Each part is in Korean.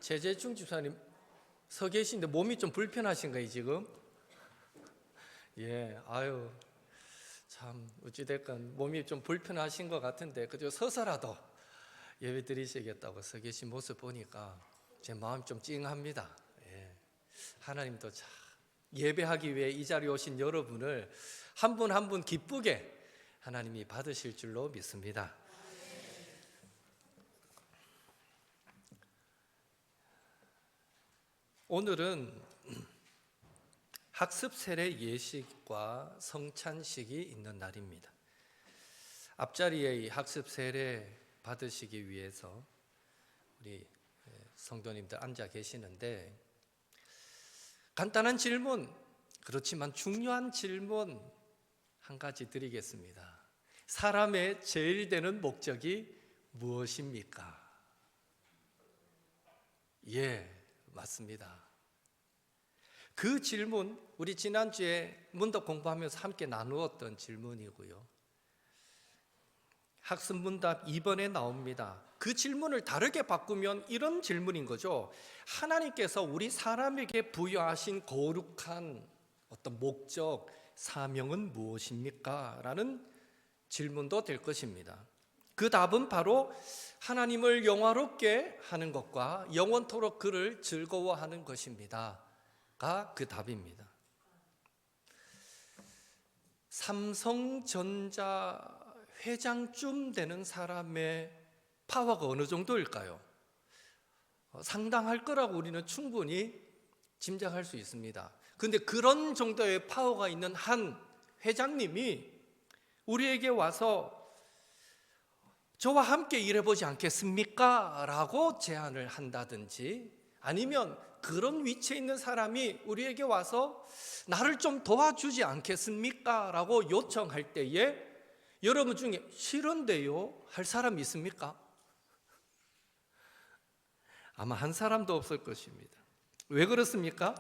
최재중 집사님 서 계신데 몸이 좀 불편하신가요 지금? 예, 아유 참 어찌됐건 몸이 좀 불편하신 것 같은데 그저 서서라도 예배 드리시겠다고 서 계신 모습 보니까 제 마음이 좀 찡합니다. 예, 하나님도 참 예배하기 위해 이 자리에 오신 여러분을 한 분 한 분 기쁘게 하나님이 받으실 줄로 믿습니다. 오늘은 학습 세례 예식과 성찬식이 있는 날입니다. 앞자리에 이 학습 세례 받으시기 위해서 우리 성도님들 앉아 계시는데 간단한 질문, 그렇지만 중요한 질문 한 가지 드리겠습니다. 사람의 제일 되는 목적이 무엇입니까? 예, 맞습니다. 그 질문 우리 지난주에 문답 공부하면서 함께 나누었던 질문이고요. 학습 문답 2번에 나옵니다. 그 질문을 다르게 바꾸면 이런 질문인 거죠. 하나님께서 우리 사람에게 부여하신 거룩한 어떤 목적, 사명은 무엇입니까? 라는 질문도 될 것입니다. 그 답은 바로 하나님을 영화롭게 하는 것과 영원토록 그를 즐거워하는 것입니다. 가 그 답입니다. 삼성전자 회장쯤 되는 사람의 파워가 어느 정도일까요? 상당할 거라고 우리는 충분히 짐작할 수 있습니다. 그런데 그런 정도의 파워가 있는 한 회장님이 우리에게 와서 저와 함께 일해보지 않겠습니까? 라고 제안을 한다든지 아니면 그런 위치에 있는 사람이 우리에게 와서 나를 좀 도와주지 않겠습니까? 라고 요청할 때에 여러분 중에 싫은데요? 할 사람이 있습니까? 아마 한 사람도 없을 것입니다. 왜 그렇습니까?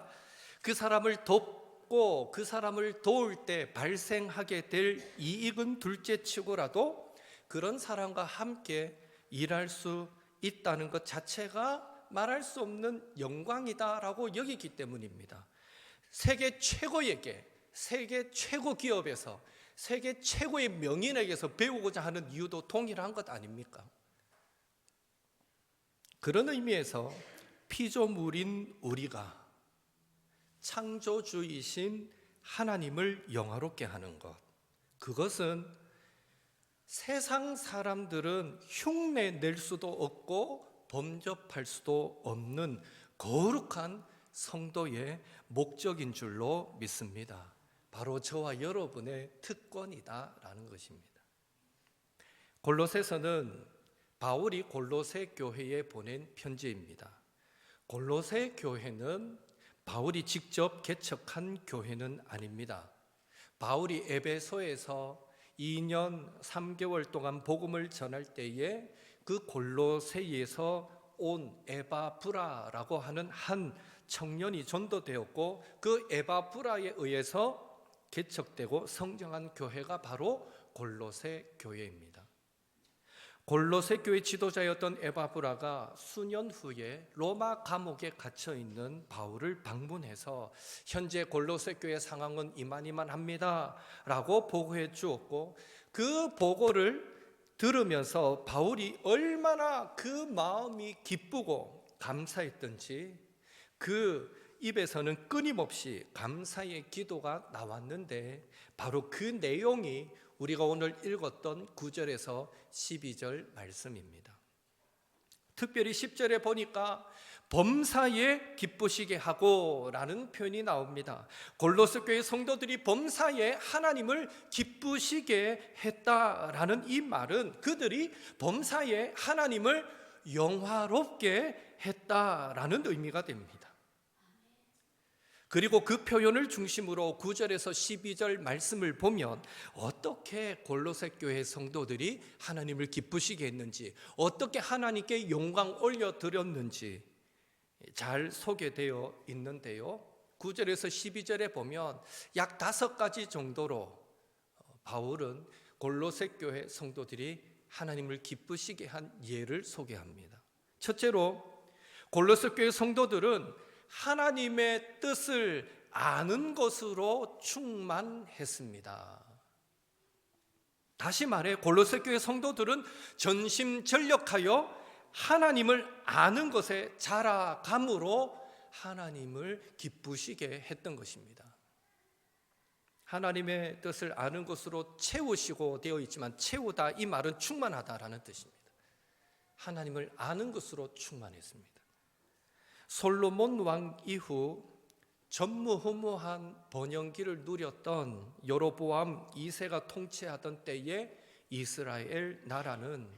그 사람을 돕고 그 사람을 도울 때 발생하게 될 이익은 둘째 치고라도 그런 사람과 함께 일할 수 있다는 것 자체가 말할 수 없는 영광이다라고 여기기 때문입니다. 세계 최고에게, 세계 최고 기업에서, 세계 최고의 명인에게서 배우고자 하는 이유도 동일한 것 아닙니까? 그런 의미에서 피조물인 우리가 창조주이신 하나님을 영화롭게 하는 것, 그것은 세상 사람들은 흉내 낼 수도 없고 범접할 수도 없는 거룩한 성도의 목적인 줄로 믿습니다. 바로 저와 여러분의 특권이다라는 것입니다. 골로새서는 바울이 골로새 교회에 보낸 편지입니다. 골로새 교회는 바울이 직접 개척한 교회는 아닙니다. 바울이 에베소에서 2년 3개월 동안 복음을 전할 때에 그 골로새에서 온 에바브라라고 하는 한 청년이 전도되었고 그 에바브라에 의해서 개척되고 성장한 교회가 바로 골로새 교회입니다. 골로새 교회 지도자였던 에바브라가 수년 후에 로마 감옥에 갇혀 있는 바울을 방문해서 현재 골로새 교회 상황은 이만이만합니다 라고 보고해 주었고 그 보고를 들으면서 바울이 얼마나 그 마음이 기쁘고 감사했던지 그 입에서는 끊임없이 감사의 기도가 나왔는데 바로 그 내용이 우리가 오늘 읽었던 9절에서 12절 말씀입니다. 특별히 10절에 보니까 범사에 기쁘시게 하고 라는 표현이 나옵니다. 골로새 교회 성도들이 범사에 하나님을 기쁘시게 했다라는 이 말은 그들이 범사에 하나님을 영화롭게 했다라는 의미가 됩니다. 그리고 그 표현을 중심으로 9절에서 12절 말씀을 보면 어떻게 골로새 교회 성도들이 하나님을 기쁘시게 했는지, 어떻게 하나님께 영광 올려드렸는지 잘 소개되어 있는데요. 9절에서 12절에 보면 약 5가지 정도로 바울은 골로새 교회 성도들이 하나님을 기쁘시게 한 예를 소개합니다. 첫째로 골로새 교회 성도들은 하나님의 뜻을 아는 것으로 충만했습니다. 다시 말해 골로새 교회 성도들은 전심전력하여 하나님을 아는 것에 자라감으로 하나님을 기쁘시게 했던 것입니다. 하나님의 뜻을 아는 것으로 채우시고 되어 있지만 채우다 이 말은 충만하다라는 뜻입니다. 하나님을 아는 것으로 충만했습니다. 솔로몬 왕 이후 전무후무한 번영기를 누렸던 여로보암 2세가 통치하던 때에 이스라엘 나라는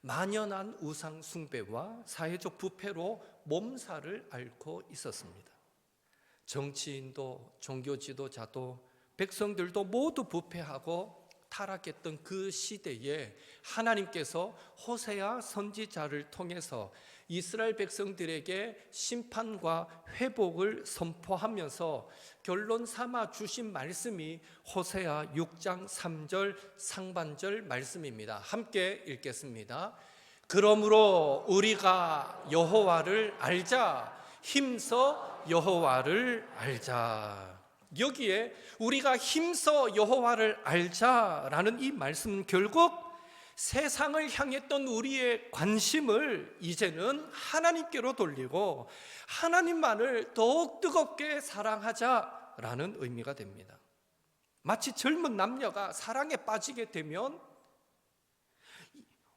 만연한 우상 숭배와 사회적 부패로 몸살을 앓고 있었습니다. 정치인도 종교 지도자도 백성들도 모두 부패하고 타락했던 그 시대에 하나님께서 호세아 선지자를 통해서 이스라엘 백성들에게 심판과 회복을 선포하면서 결론 삼아 주신 말씀이 호세아 6장 3절 상반절 말씀입니다. 함께 읽겠습니다. 그러므로 우리가 여호와를 알자, 힘써 여호와를 알자. 여기에 우리가 힘써 여호와를 알자라는 이 말씀은 결국 세상을 향했던 우리의 관심을 이제는 하나님께로 돌리고 하나님만을 더욱 뜨겁게 사랑하자라는 의미가 됩니다. 마치 젊은 남녀가 사랑에 빠지게 되면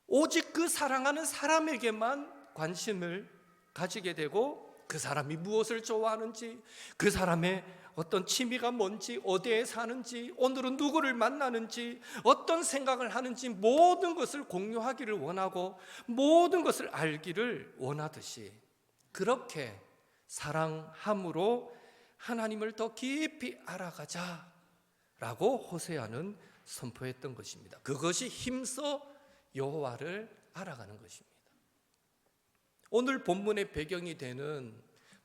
오직 그 사랑하는 사람에게만 관심을 가지게 되고 그 사람이 무엇을 좋아하는지, 그 사람의 어떤 취미가 뭔지, 어디에 사는지, 오늘은 누구를 만나는지, 어떤 생각을 하는지 모든 것을 공유하기를 원하고 모든 것을 알기를 원하듯이 그렇게 사랑함으로 하나님을 더 깊이 알아가자라고 호세아는 선포했던 것입니다. 그것이 힘써 여호와를 알아가는 것입니다. 오늘 본문의 배경이 되는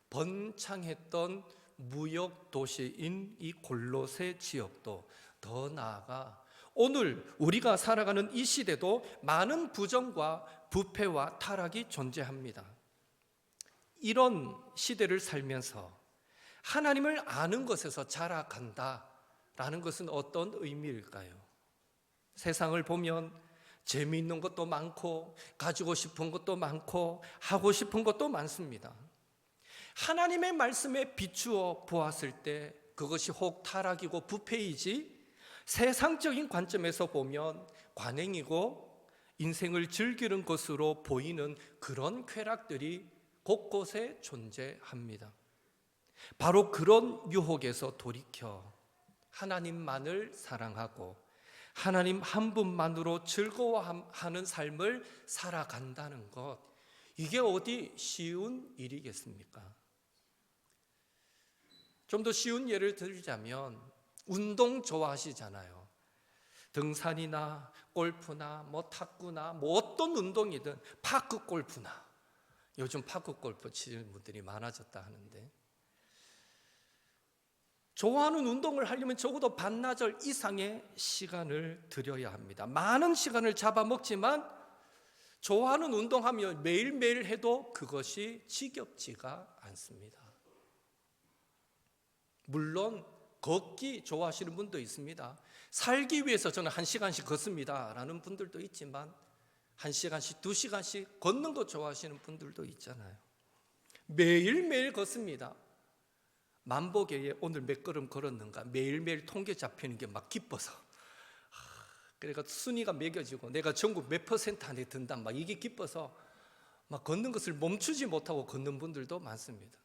번창했던 무역 도시인 이 골로새 지역도, 더 나아가 오늘 우리가 살아가는 이 시대도 많은 부정과 부패와 타락이 존재합니다. 이런 시대를 살면서 하나님을 아는 것에서 자라간다라는 것은 어떤 의미일까요? 세상을 보면 재미있는 것도 많고 가지고 싶은 것도 많고 하고 싶은 것도 많습니다. 하나님의 말씀에 비추어 보았을 때 그것이 혹 타락이고 부패이지 세상적인 관점에서 보면 관행이고 인생을 즐기는 것으로 보이는 그런 쾌락들이 곳곳에 존재합니다. 바로 그런 유혹에서 돌이켜 하나님만을 사랑하고 하나님 한 분만으로 즐거워하는 삶을 살아간다는 것, 이게 어디 쉬운 일이겠습니까? 좀 더 쉬운 예를 들자면 운동 좋아하시잖아요. 등산이나 골프나 뭐 탁구나 뭐 어떤 운동이든, 파크 골프나, 요즘 파크 골프 치는 분들이 많아졌다 하는데, 좋아하는 운동을 하려면 적어도 반나절 이상의 시간을 들여야 합니다. 많은 시간을 잡아먹지만 좋아하는 운동하면 매일매일 해도 그것이 지겹지가 않습니다. 물론 걷기 좋아하시는 분도 있습니다. 살기 위해서 저는 1시간씩 걷습니다 라는 분들도 있지만 1시간씩 2시간씩 걷는 거 좋아하시는 분들도 있잖아요. 매일매일 걷습니다. 만보계에 오늘 몇 걸음 걸었는가 매일매일 통계 잡히는 게 막 기뻐서, 그러니까 순위가 매겨지고 내가 전국 몇 퍼센트 안에 든다, 막 이게 기뻐서 막 걷는 것을 멈추지 못하고 걷는 분들도 많습니다.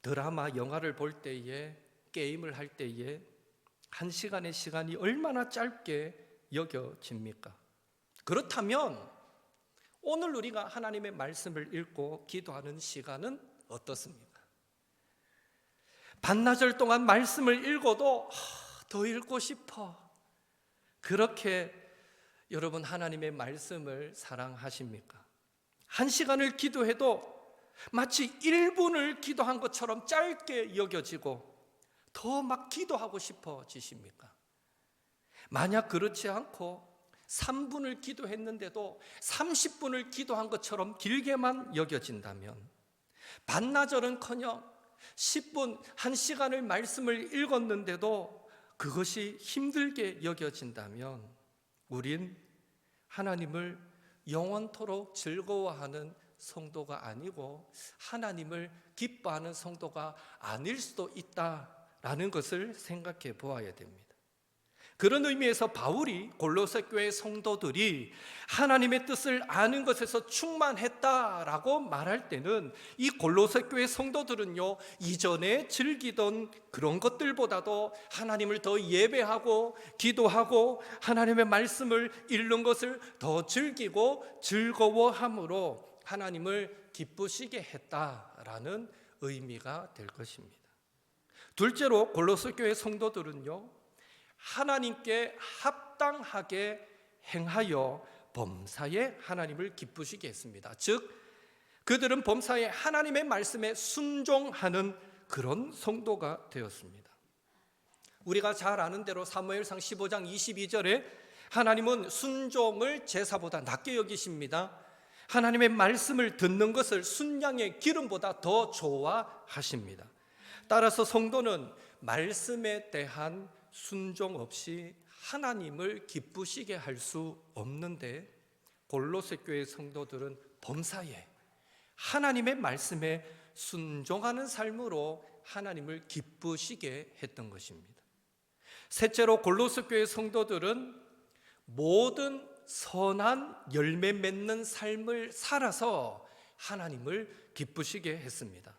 드라마, 영화를 볼 때에, 게임을 할 때에 1시간의 시간이 얼마나 짧게 여겨집니까? 그렇다면 오늘 우리가 하나님의 말씀을 읽고 기도하는 시간은 어떻습니까? 반나절 동안 말씀을 읽어도 더 읽고 싶어. 그렇게 여러분 하나님의 말씀을 사랑하십니까? 1시간을 기도해도 마치 1분을 기도한 것처럼 짧게 여겨지고 더 막 기도하고 싶어지십니까? 만약 그렇지 않고 3분을 기도했는데도 30분을 기도한 것처럼 길게만 여겨진다면, 반나절은커녕 10분, 1시간을 말씀을 읽었는데도 그것이 힘들게 여겨진다면, 우린 하나님을 영원토록 즐거워하는 성도가 아니고 하나님을 기뻐하는 성도가 아닐 수도 있다라는 것을 생각해 보아야 됩니다. 그런 의미에서 바울이 골로새 교회 성도들이 하나님의 뜻을 아는 것에서 충만했다라고 말할 때는, 이 골로새 교회 성도들은요, 이전에 즐기던 그런 것들보다도 하나님을 더 예배하고 기도하고 하나님의 말씀을 읽는 것을 더 즐기고 즐거워함으로 하나님을 기쁘시게 했다라는 의미가 될 것입니다. 둘째로 골로새 교회 성도들은요, 하나님께 합당하게 행하여 범사에 하나님을 기쁘시게 했습니다. 즉, 그들은 범사에 하나님의 말씀에 순종하는 그런 성도가 되었습니다. 우리가 잘 아는 대로 사무엘상 15장 22절에 하나님은 순종을 제사보다 낮게 여기십니다. 하나님의 말씀을 듣는 것을 순양의 기름보다 더 좋아하십니다. 따라서 성도는 말씀에 대한 순종 없이 하나님을 기쁘시게 할 수 없는데, 골로새 교회 성도들은 범사에 하나님의 말씀에 순종하는 삶으로 하나님을 기쁘시게 했던 것입니다. 셋째로 골로새 교회 성도들은 모든 선한 열매 맺는 삶을 살아서 하나님을 기쁘시게 했습니다.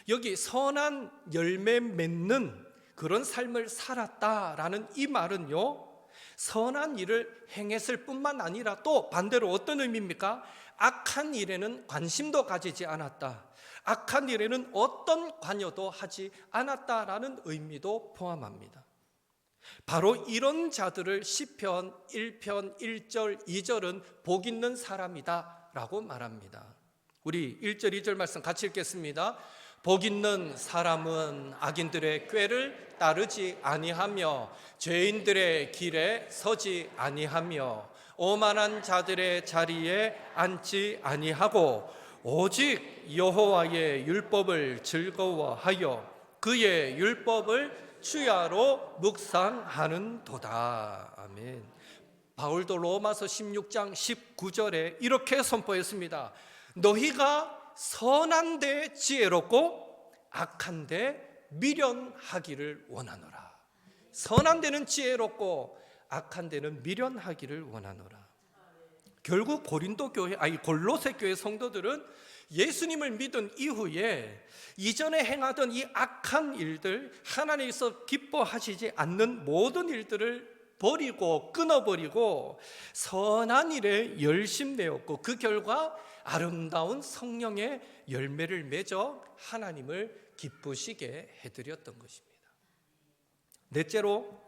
여기 선한 열매 맺는 그런 삶을 살았다라는 이 말은요, 선한 일을 행했을 뿐만 아니라 또 반대로 어떤 의미입니까? 악한 일에는 관심도 가지지 않았다, 악한 일에는 어떤 관여도 하지 않았다라는 의미도 포함합니다. 바로 이런 자들을 시편 1편 1절 2절은 복 있는 사람이다 라고 말합니다. 우리 1절 2절 말씀 같이 읽겠습니다. 복 있는 사람은 악인들의 꾀를 따르지 아니하며 죄인들의 길에 서지 아니하며 오만한 자들의 자리에 앉지 아니하고 오직 여호와의 율법을 즐거워하여 그의 율법을 주야로 묵상하는 도다. 아멘. 바울도 로마서 16장 19절에 이렇게 선포했습니다. 너희가 선한 데 지혜롭고 악한 데 미련하기를 원하노라. 선한 데는 지혜롭고 악한 데는 미련하기를 원하노라. 결국 골로새 교회 성도들은 예수님을 믿은 이후에 이전에 행하던 이 악한 일들, 하나님께서 기뻐하시지 않는 모든 일들을 버리고 끊어버리고 선한 일에 열심내었고, 그 결과 아름다운 성령의 열매를 맺어 하나님을 기쁘시게 해드렸던 것입니다. 넷째로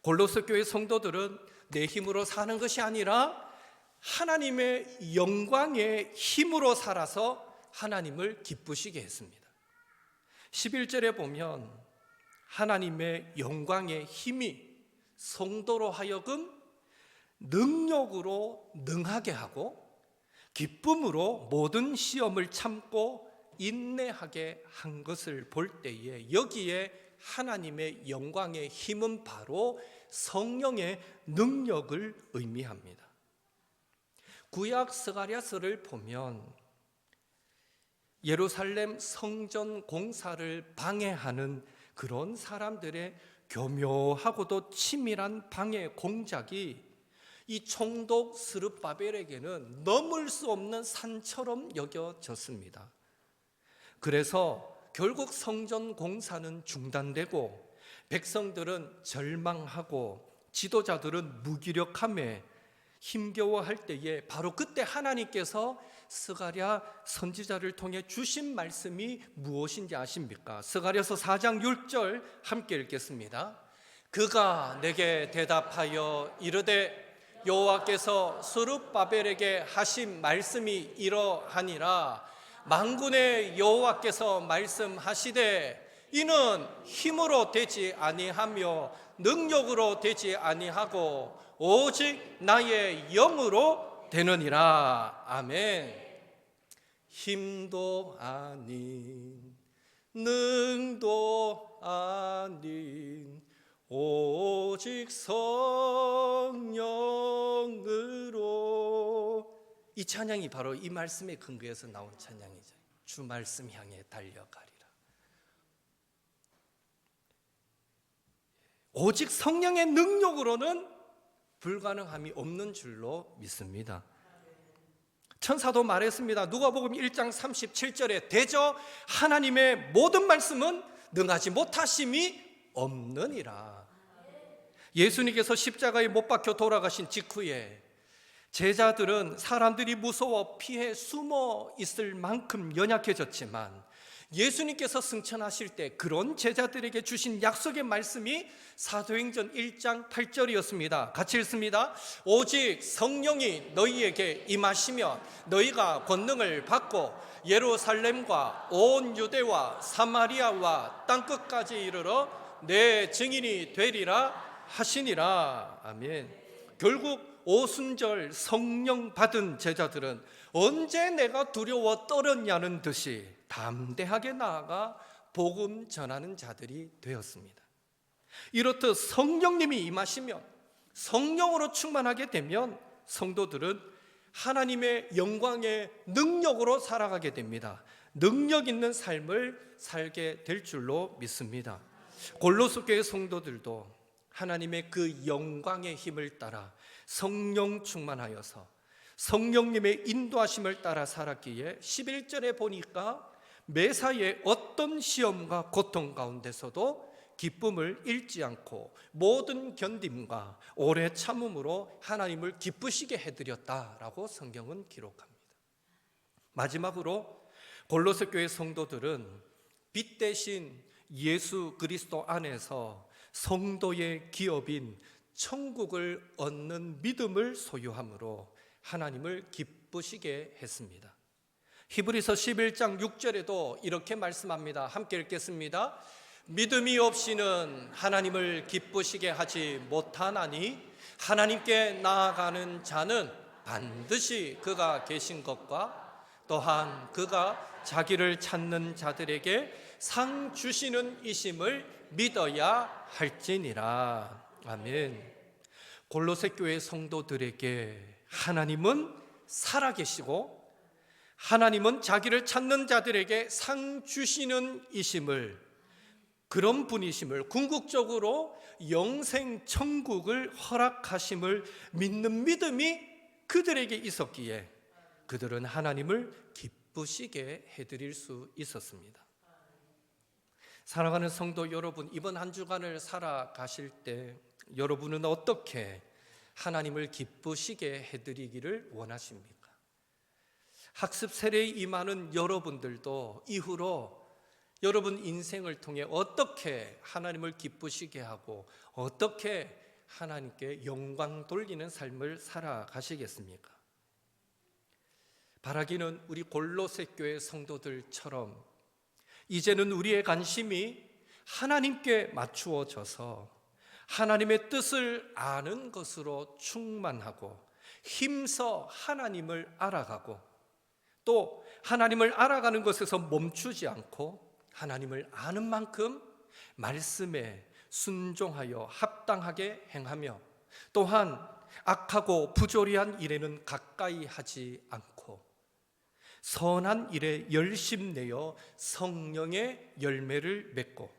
골로새 교회 성도들은 내 힘으로 사는 것이 아니라 하나님의 영광의 힘으로 살아서 하나님을 기쁘시게 했습니다. 11절에 보면 하나님의 영광의 힘이 성도로 하여금 능력으로 능하게 하고 기쁨으로 모든 시험을 참고 인내하게 한 것을 볼 때에, 여기에 하나님의 영광의 힘은 바로 성령의 능력을 의미합니다. 구약 스가랴서를 보면 예루살렘 성전 공사를 방해하는 그런 사람들의 교묘하고도 치밀한 방해 공작이 이 총독 스룹바벨에게는 넘을 수 없는 산처럼 여겨졌습니다. 그래서 결국 성전 공사는 중단되고 백성들은 절망하고 지도자들은 무기력함에 힘겨워할 때에, 바로 그때 하나님께서 스가랴 선지자를 통해 주신 말씀이 무엇인지 아십니까? 스가랴서 4장 6절 함께 읽겠습니다. 그가 내게 대답하여 이르되 여호와께서 스룹바벨에게 하신 말씀이 이러하니라. 만군의 여호와께서 말씀하시되 이는 힘으로 되지 아니하며 능력으로 되지 아니하고 오직 나의 영으로 되느니라. 아멘. 힘도 아닌 능도 아닌 오직 성령으로. 이 찬양이 바로 이 말씀의 근거에서 나온 찬양이죠. 주 말씀 향해 달려가리라. 오직 성령의 능력으로는 불가능함이 없는 줄로 믿습니다. 천사도 말했습니다. 누가복음 1장 37절에 대저 하나님의 모든 말씀은 능하지 못하심이 없느니라. 예수님께서 십자가에 못 박혀 돌아가신 직후에 제자들은 사람들이 무서워 피해 숨어 있을 만큼 연약해졌지만 예수님께서 승천하실 때 그런 제자들에게 주신 약속의 말씀이 사도행전 1장 8절이었습니다. 같이 읽습니다. 오직 성령이 너희에게 임하시면 너희가 권능을 받고 예루살렘과 온 유대와 사마리아와 땅끝까지 이르러 내 증인이 되리라 하시니라. 아멘. 결국 오순절 성령 받은 제자들은 언제 내가 두려워 떨었냐는 듯이 담대하게 나아가 복음 전하는 자들이 되었습니다. 이렇듯 성령님이 임하시면, 성령으로 충만하게 되면 성도들은 하나님의 영광의 능력으로 살아가게 됩니다. 능력 있는 삶을 살게 될 줄로 믿습니다. 골로새 교회 성도들도 하나님의 그 영광의 힘을 따라 성령 충만하여서 성령님의 인도하심을 따라 살았기에 11절에 보니까 매사에 어떤 시험과 고통 가운데서도 기쁨을 잃지 않고 모든 견딤과 오래 참음으로 하나님을 기쁘시게 해드렸다라고 성경은 기록합니다. 마지막으로 골로새 교회 성도들은 빛 대신 예수 그리스도 안에서 성도의 기업인 천국을 얻는 믿음을 소유함으로 하나님을 기쁘시게 했습니다. 히브리서 11장 6절에도 이렇게 말씀합니다. 함께 읽겠습니다. 믿음이 없이는 하나님을 기쁘시게 하지 못하나니 하나님께 나아가는 자는 반드시 그가 계신 것과 또한 그가 자기를 찾는 자들에게 상 주시는 이심을 믿어야 할지니라. 아멘. 골로새 교회 성도들에게 하나님은 살아계시고 하나님은 자기를 찾는 자들에게 상 주시는 이심을, 그런 분이심을, 궁극적으로 영생 천국을 허락하심을 믿는 믿음이 그들에게 있었기에 그들은 하나님을 기쁘시게 해드릴 수 있었습니다. 사랑하는 성도 여러분, 이번 한 주간을 살아가실 때 여러분은 어떻게 하나님을 기쁘시게 해드리기를 원하십니까? 학습 세례에 임하는 여러분들도 이후로 여러분 인생을 통해 어떻게 하나님을 기쁘시게 하고 어떻게 하나님께 영광 돌리는 삶을 살아가시겠습니까? 바라기는 우리 골로새 교회 성도들처럼 이제는 우리의 관심이 하나님께 맞추어져서 하나님의 뜻을 아는 것으로 충만하고 힘써 하나님을 알아가고 또 하나님을 알아가는 것에서 멈추지 않고 하나님을 아는 만큼 말씀에 순종하여 합당하게 행하며 또한 악하고 부조리한 일에는 가까이 하지 않고 선한 일에 열심내어 성령의 열매를 맺고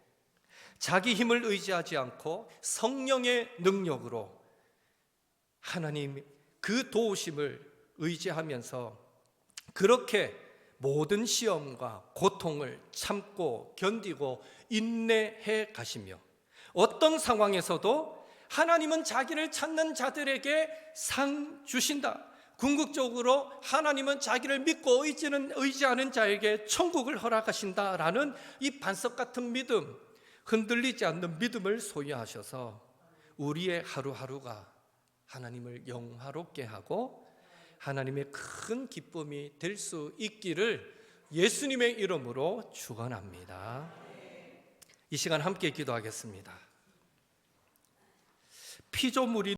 자기 힘을 의지하지 않고 성령의 능력으로 하나님 그 도우심을 의지하면서 그렇게 모든 시험과 고통을 참고 견디고 인내해 가시며 어떤 상황에서도 하나님은 자기를 찾는 자들에게 상 주신다. 궁극적으로 하나님은 자기를 믿고 의지하는 자에게 천국을 허락하신다라는 이 반석 같은 믿음, 흔들리지 않는 믿음을 소유하셔서 우리의 하루하루가 하나님을 영화롭게 하고 하나님의 큰 기쁨이 될 수 있기를 예수님의 이름으로 축원합니다. 이 시간 함께 기도하겠습니다. 피조물이